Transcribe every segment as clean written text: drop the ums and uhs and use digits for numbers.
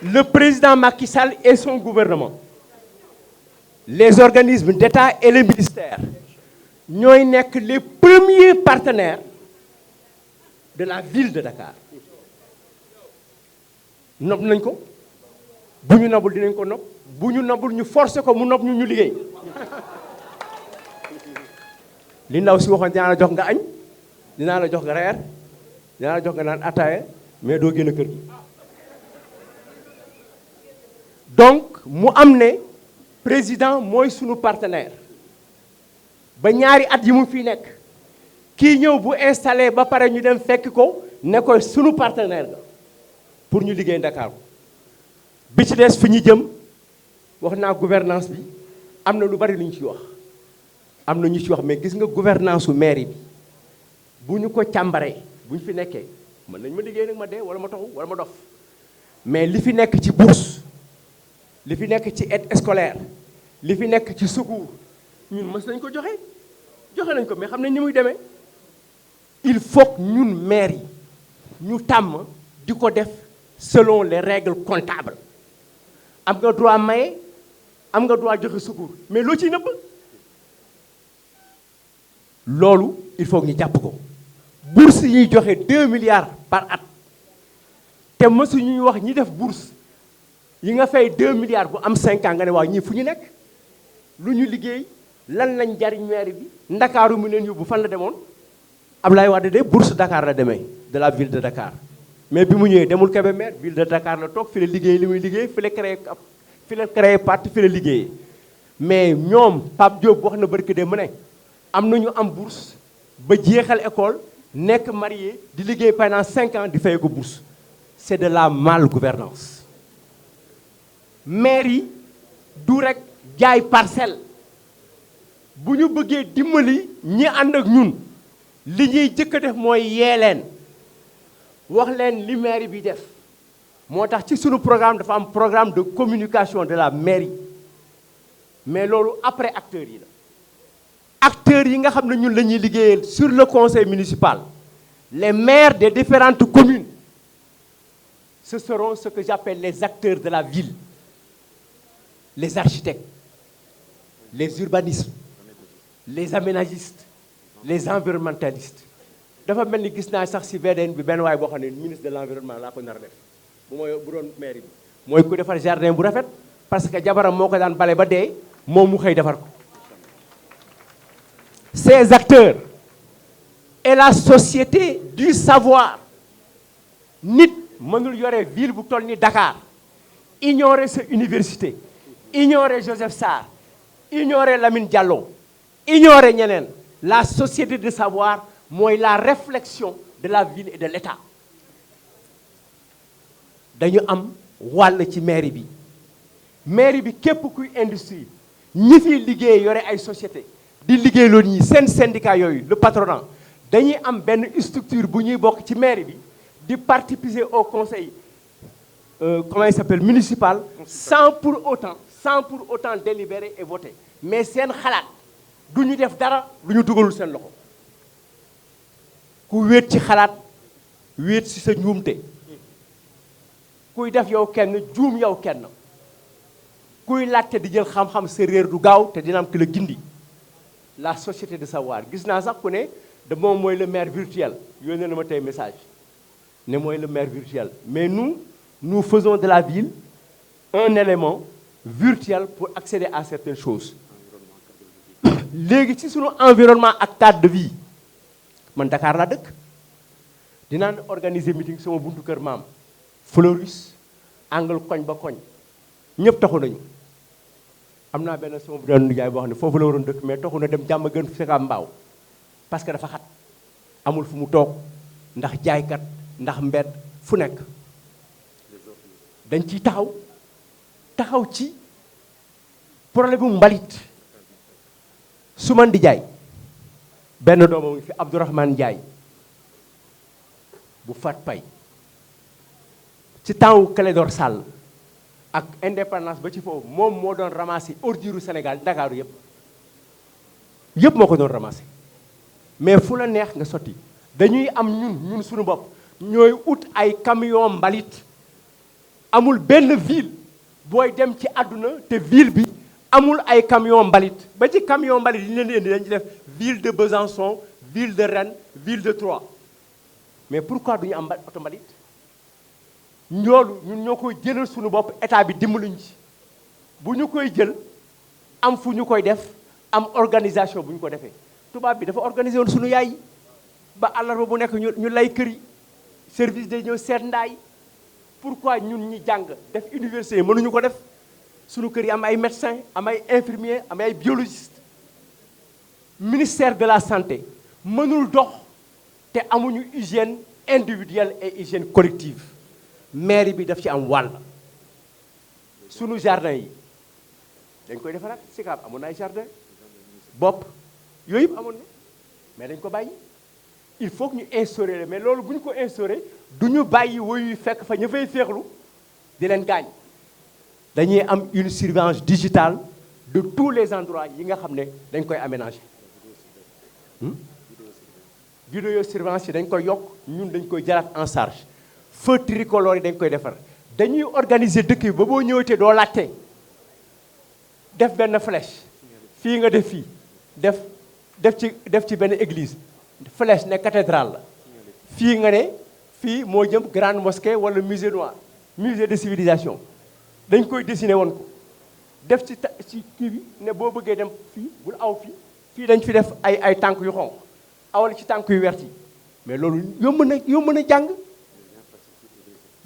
le président Macky Sall et son gouvernement, les organismes d'État et les ministères, ñooy nekk les premiers partenaires de la ville de Dakar. nopp nañ ko bu ñu nobul dinañ ko nopp bu ñu nobul ñu forcer ko mu nopp ñu ñu liggéey. li ndaw si waxoon dinaa la jox nga añ dinaa la jox nga reer dinaa la jox nga naan ataaya mais doo génn kër gi. donc mu am ne président mooy sunu partenaire ba ñaari at yi mu fi nekk kii ñëw bu installé ba pare ñu dem fekk ko ne ko sunu partenaire la pour ñu liggéey Dakar bi ci des fi ñu jëm wax naa gouvernance bi am na lu bari lu ñu ci wax am na ñu ci wax mais gis nga gouvernance su mairie bi bu ñu ko càmbaree bu ñu fi nekkee mën nañ ma liggéey nag ma dee wala ma taxu wala ma dof mais li fi nekk ci bourse li fi nekk ci aide scolaire li fi nekk ci secours ñun mës nañ ko joxe nañ ko mais xam nañ ni muy demee il faut que ñun maire yi ñu tàmm di ko def selon les règles comptables am nga droit maye am nga droit joxe secours mais loo ciy nëbb loolu il faut que ñu jàpp ko bourse yi ñuy joxe 2 milliards par at te mësu ñuy wax ñi def bourse yi nga fay 2 milliards bu am 5 ans nga ne waaw ñii fu ñu nekk lu ñu liggéey lan lañ jariñ maire bi ndakaaru mu leen yóbbu fan la demoon Abdoulaye Wade de bourse Dakar la demee de la ville de Dakar mais bi mu ñëwee demul Kébémer ville de Dakar la toog fi la liggéey li muy liggéey fi la créé parti fi la liggéeyee mais ñoom Pape Diop wax na barke de mu ne am nañu am bourse ba jeexal école nekk marié di liggéey pendant 5 ans di fay ko bourse c'est de la malgouvernance maire yi du rek jaay parcelle bu ñu bëggee dimbali ñi ànd ak ñun li ñuy jëkk a def mooy yee leen wax leen li mairie bi def moo tax ci sunu programme dafa am programme de communication de la mairie mais loolu après acteurs yi la acteurs yi nga xam ne ñun la ñuy liggéeyal sur le conseil municipal les maires des différentes communes ce seront ce que j'appelle les acteurs de la ville les architectes les urbanistes les aménagistes les environnementalistes dafa mel ni gis naa sax ci VDN bi benn waay boo xam ne ministre de l'environnement laa ko nar a def bu doon mairie bi mooy ku defar jardin bu rafet parce que jabaram moo ko daan bale ba dee moom mu xëy defar ko. Ces acteurs et la société du savoir nit mënul yore ville bu toll ni Dakar ignorer sa université ignorer Joseph Sarr ignorer Lamine Diallo ignorer ñeneen la société de savoir mooy la réflexion de la ville et de l'État dañu am wàll ci mairie bi képp kuy industrie ñi fiy liggéey yore ay société di liggéey loolu ñi seen syndicat yooyu le patronat dañuy am benn structure bu ñuy bokk ci mairie bi di participer au conseil comment il s'appelle municipal sans pour autant délibérer et voter mais seen xalaat du ñu def dara lu ñu dugalul seen loxo ku wéet ci xalaat wéet ci sa njuumte kuy def yow kenn juum yow kenn kuy laajte di jël xam-xam sa réer du gaaw te dina am ki la gindi la société de savoir gis naa sax ku ne de moom mooy le maire virtuel yónnee na ma tey message ne mooy le maire virtuel mais nous faisons de la ville un élément virtuel pour accéder à certaines choses léegi ci sunu environnement ak cadre de vie man Dakar laa dëkk dinaan organiser meeting sama buntu kër maam Floris angle koñ ba koñ ñëpp taxu nañu am naa benn sama bu doon jaay boo xam ne foofu la waroon dëkk mais taxu na dem jàmm gën fi mbaaw parce que dafa xat amul fu mu toog ndax jaaykat ndax mbedd fu nekk dañ ciy taxaw ci problème bu mbalit su man di jaay benn doomam fi Abdourahmane Ndiaye bu Fat Pay ci temps wu Clédor Sall ak indépendance ba ci foofu moom moo doon ramasser ordure Sénégal Ndakaaru yëpp moo ko doon ramasser mais fu la neex nga sotti dañuy am ñun suñu bopp ñooy ut ay camion mbalit amul benn ville booy dem ci àdduna te ville bi amul ay camion mbalit ba ci camion mbalit yi ñu leen di indi dañu def ville de Besançon ville de Rennes ville de Troyes mais pourquoi duñu am oto mbalit loolu ñun ñoo koy jëlal suñu bopp état bi dimbaluñ ci bu ñu koy jël am fu ñu koy def am organisation bu ñu ko defee tubaab bi dafa organiser woon suñu yaay yi ba àllarba bu nekk ñu lay kër yi service day ñëw seet ndaay pourquoi ñun ñi jàng def université mënuñu ko def suñu kër yi am ay médecins am ay infirmiers am ay biologistes ministère de la santé mënul dox te amuñu hygiène individuelle et hygiène collective mairie bi daf ci am wàll sunu jardin yi dañ koy defaraat Sicap amoon na ay jardin bopp yooyu yëpp amoon na mais dañ ko bàyyi il faut que ñu instaurer mais loolu bu ñu ko instaurer du ñu bàyyi woyu fekk fa ñu fay féexlu di leen gaañ dañuy am une surveillance digitale de tous les endroits yi nga xam ne dañ koy aménager vidéo surveillance yi dañ koy yokk ñun dañ koy jëlaat en charge feu tricolore yi dañ koy defar dañuy organiser dëkk yi ba boo ñëwatee doo laajte def benn flèche fii nga def fii def ci benn église flèche ne cathédrale la fii nga ne fii moo jëm grande mosquée wala musée noir musée de civilisation dañ koy dessiner woon ko def ci kii bi ne boo bëggee dem fii bul aw fii dañ fi def ay tànk yu xonq awal ci tànk yu wert yi mais loolu yomb na jàng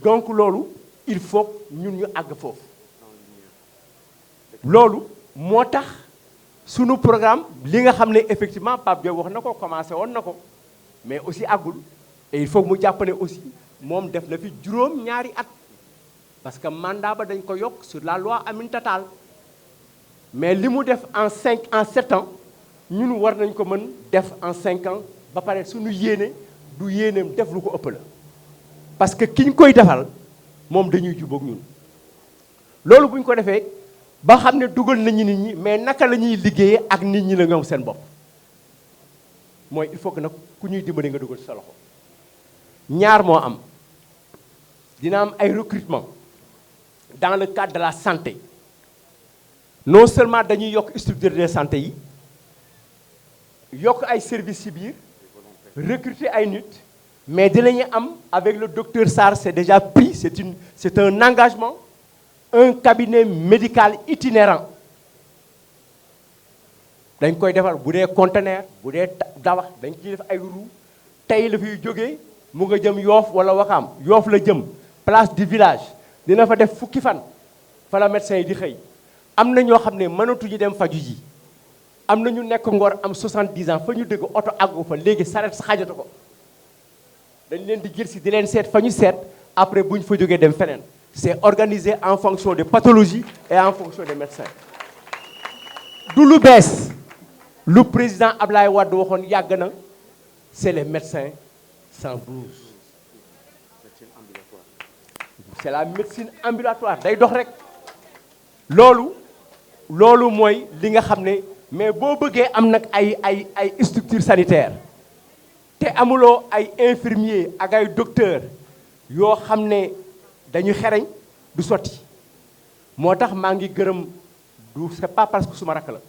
donc loolu il faut ñun ñu àgg foofu loolu moo tax sunu programme li nga xam ne effectivement Pape Diop wax na ko commencé woon na ko mais aussi àggul et il faut mu jàpp ne aussi moom def na fi juróom-ñaari at parce que mandat ba dañ ko yokk sur la loi Aminata Tall mais li mu def en 7 ans ñun war nañ ko mën def en 5 ans ba pare suñu yéene du yéeneem def lu ko ëpp la parce que ki ñu koy defal moom dañuy jubóog ñun loolu bu ñu ko defee ba xam ne dugal nañu nit ñi mais naka la ñuy liggéeyee ak nit ñi la ñoom seen bopp mooy il faut que nag ku ñuy dimbali nga dugal ci sa loxo ñaar moo am dina am ay recrutement dans le cadre de la santé non seulement dañuy yokk structure de santé yi yokk ay services ci biir recruter ay nit mais dinañu am avec le docteur Sarr c'est déjà pris c'est un engagement un cabinet médical itinérant dañ koy defar bu dee conteneur bu dee dawax dañ ciy def ay roue tey la fiy jógee mu nga jëm Yoof wala Wakaam Yoof la jëm place du village dina fa def fukki fan fa la médecin yi di xëy am na ñoo xam ne mënatuñu dem faju ji am na ñu nekk Ngor am 70 ans fa ñu dëgg oto àggu fa léegi saret sa xajatu ko dañ leen di jël si di leen seet fa ñu seet après bu ñu fa jógee dem feneen c'est organisé en fonction des pathologies et en fonction des médecins du lu bees lu président Ablaye Wade waxoon yàgg na c'est les médecins sans blouse c'est la médecine ambulatoire day dox rek loolu mooy li nga xam ne mais boo bëggee am nag ay structure sanitaire te amuloo ay infirmier ak ay docteur yoo xam ne dañu xereñ du sotti moo tax maa ngi gërëm c'est pas parce que suma rakk la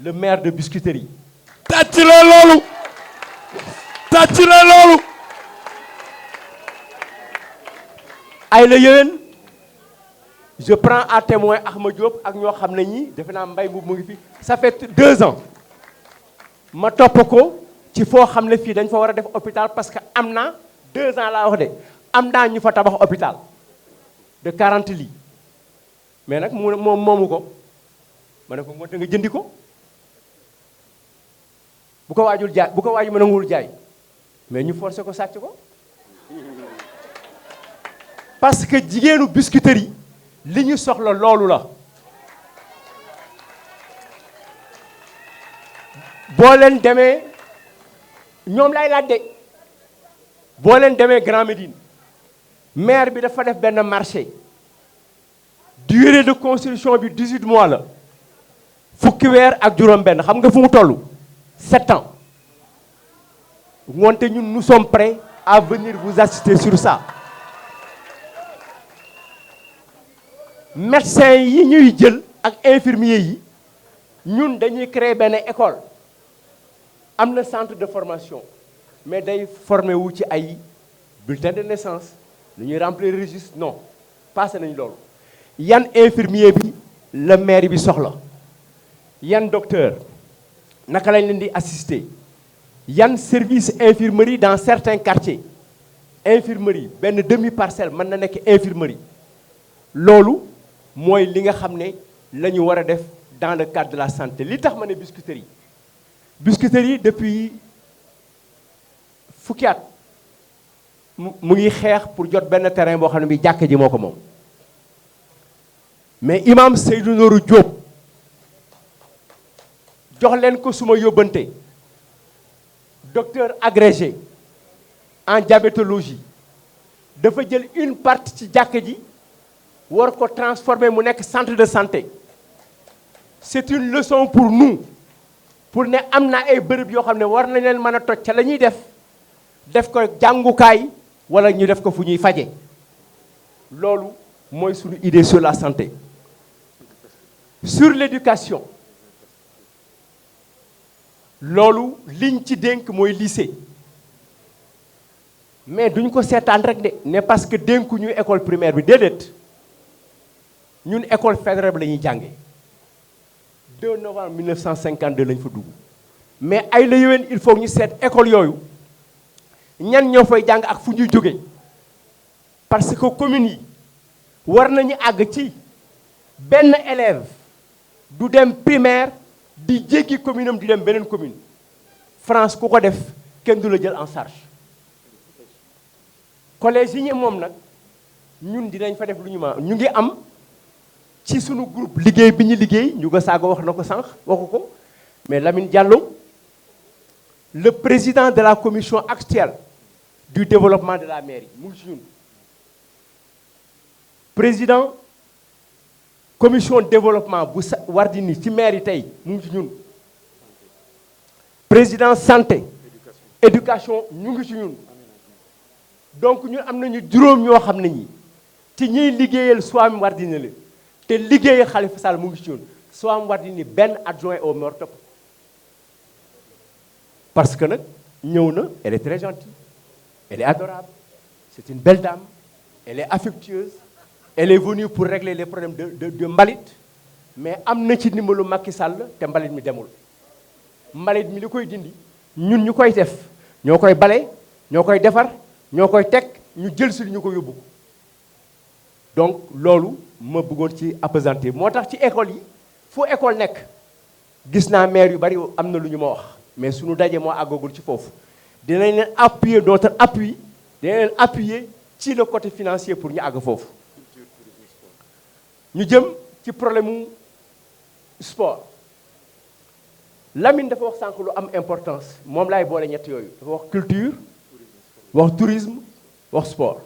le maire de Biscuiterie tàcc la loolu ay la yéwén je prends à témoin Ahmed Diop ak ñoo xam ne ñi defe naa mbay mu ngi fi ça fait 2 ans ma topp ko ci foo xam ne fii dañ fa war a def hôpital parce que am na 2 ans laa wax de am naa ñu fa tabax hôpital de 40 lits mais nag moom moomu ko ma ne ko moo tax nga jëndi ko bu ko waajul jaay bu ko waaju mën a nguwul jaay mais ñu forcé ko sàcc ko parce que jigéenu Biscuiterie li ñu soxla loolu la boo leen demee ñoom lay laaj de boo leen demee Grand Médine maire bi dafa def benn marché durée de construction bi 18 mois la fukki weer ak juróom-benn xam nga fu mu toll 7 ans wante ñun nous sommes prêts à venir vous assister sur ça médecins yi ñuy jël ak infirmiers yi ñun dañuy créer benn école am na centre de formation mais day formé wu ci ay bulletin de naissance dañuy remplir registre non passé nañ loolu yan infirmier bi la maire bi soxla yan docteur naka lañ leen di assister yan service infirmerie dans certains quartiers infirmerie benn demi parcelle mën na nekk infirmerie loolu mooy li nga xam ne la ñu war a def dans le cadre de la santé li tax ma ne Biscuiterie depuis fukki at mu ngi xeex pour jot benn terrain boo xam ne bi jàkk ji moo ko moom mais imam Seydou Nourou Diop jox leen ko suma yóbbante docteur agrégé en diabétologie dafa jël une partie ci jàkk ji war ko transformer mu nekk centre de santé c'est une leçon pour nous pour ne am na ay bërëb yoo xam ne war nañ leen mën a toj ca la ñuy def ko jàngukaay wala ñu def ko fu ñuy faje loolu mooy suñu idée sur la santé sur l'éducation loolu liñ ci dénk mooy lycée mais duñ ko seetaan rek de ne parce que dénkuñu école primaire bi déedéet ñun école fédérale bi la ñuy jànge 2 novembre 1952 lañ fa dugg mais ay la yowén il faut ñu seet école yooyu ñan ñoo fay jàng ak fu ñuy jóge parce que communes yi war nañu àgg ci benn élève du dem primaire di jéggi commune am di dem beneen commune France ku ko def kenn du la jël en charge collège yi ñu moom nag ñun dinañ fa def lu ñu ma ñu ngi am ci sunu groupe liggéey bi ñu liggéey ñu ko saaga wax na ko sànq waxu ko mais Lamine Diallo le président de la commission actuelle du développement de la mairie mu ngi ci ñun président commission développement bu Wardini ci maire yi tey mu ngi ci ñun président santé éducation ñu ngi ci ñun donc ñun am nañu juróom ñoo xam ne ñi ci ñiy liggéeyal Soham Wardini la te liggéeyal Khalifa Sall mu ngi ci ñun Soham Wardini benn adjoint au maire topp parce que nag ñëw na elle est très gentille elle est adorable c'est une belle dame elle est affectueuse elle est venue pour régler les problèmes de mbalit mais am na ci ndimbalu Macky Sall te mbalit mi demul mbalit mi li koy dindi ñun ñu koy def ñoo koy bale ñoo koy defar ñoo koy teg ñu jël si ñu ko yóbbu donc loolu ma bëggoon ci appesantir moo tax ci école yi fu école nekk gis naa maire yu bari am na lu ñu ma wax mais suñu daje moo àggagul ci foofu dinañ leen appuyer notre appui dinañ leen appuyer ci le côté financier pour ñu àgg foofu ñu jëm ci problème mu sport Lamine dafa wax sànq lu am importance moom laay boole ñett yooyu dafa wax culture wax tourisme wax sport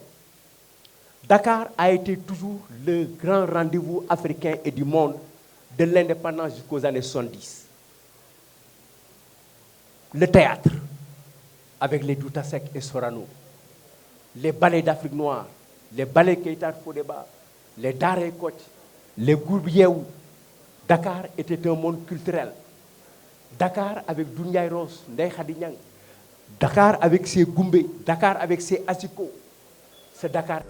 Dakar a été toujours le grand rendez-vous africain et du monde de l'indépendance jusqu'aux années 70 le théâtre avec les Douta Seck et Sorano les ballets d'Afrique noire les ballets Keita Fodeba les Daaray Kocc les groupes Yeewu Dakar était un monde culturel Dakar avec Doudou Ndiaye Rose Ndeye Khady Niang Dakar avec ses Goumbé Dakar avec ses Asiko c'est Dakar